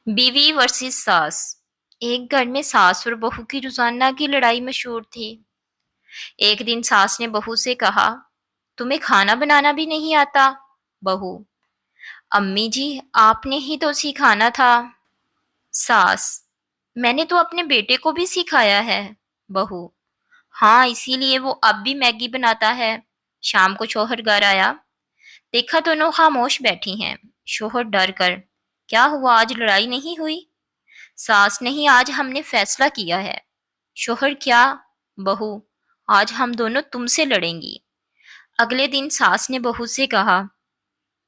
बीवी वर्सेस सास। एक घर में सास और बहू की रोजाना की लड़ाई मशहूर थी। एक दिन सास ने बहू से कहा, तुम्हें खाना बनाना भी नहीं आता? बहू, अम्मी जी, आपने ही तो सिखाना था। सास, मैंने तो अपने बेटे को भी सिखाया है। बहू, हाँ, इसीलिए वो अब भी मैगी बनाता है। शाम को शौहर घर आया, देखा दोनों खामोश बैठी हैं। शौहर डर कर, क्या हुआ, आज लड़ाई नहीं हुई? सास, नहीं, आज हमने फैसला किया है। शौहर, क्या? बहू, आज हम दोनों तुमसे लड़ेंगी। अगले दिन सास ने बहू से कहा,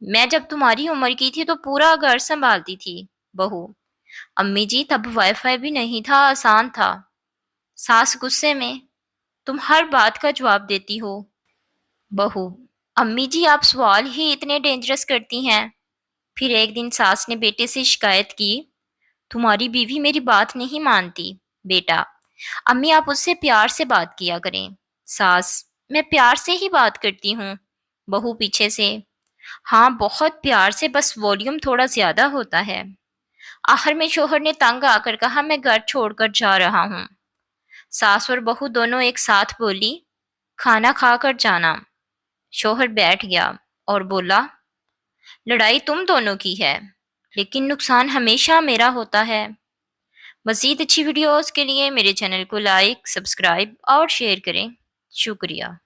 मैं जब तुम्हारी उम्र की थी तो पूरा घर संभालती थी। बहू, अम्मी जी, तब वाईफाई भी नहीं था, आसान था। सास गुस्से में, तुम हर बात का जवाब देती हो। बहू, अम्मी जी, आप सवाल ही इतने डेंजरस करती हैं। फिर एक दिन सास ने बेटे से शिकायत की, तुम्हारी बीवी मेरी बात नहीं मानती। बेटा, अम्मी, आप उससे प्यार से बात किया करें। सास, मैं प्यार से ही बात करती हूँ। बहू पीछे से, हाँ, बहुत प्यार से, बस वॉल्यूम थोड़ा ज्यादा होता है। आखिर में शोहर ने तंग आकर कहा, मैं घर छोड़कर जा रहा हूँ। सास और बहू दोनों एक साथ बोली, खाना खा कर जाना। शोहर बैठ गया और बोला, लड़ाई तुम दोनों की है, लेकिन नुकसान हमेशा मेरा होता है। मज़ीद अच्छी वीडियोस के लिए मेरे चैनल को लाइक, सब्सक्राइब और शेयर करें। शुक्रिया।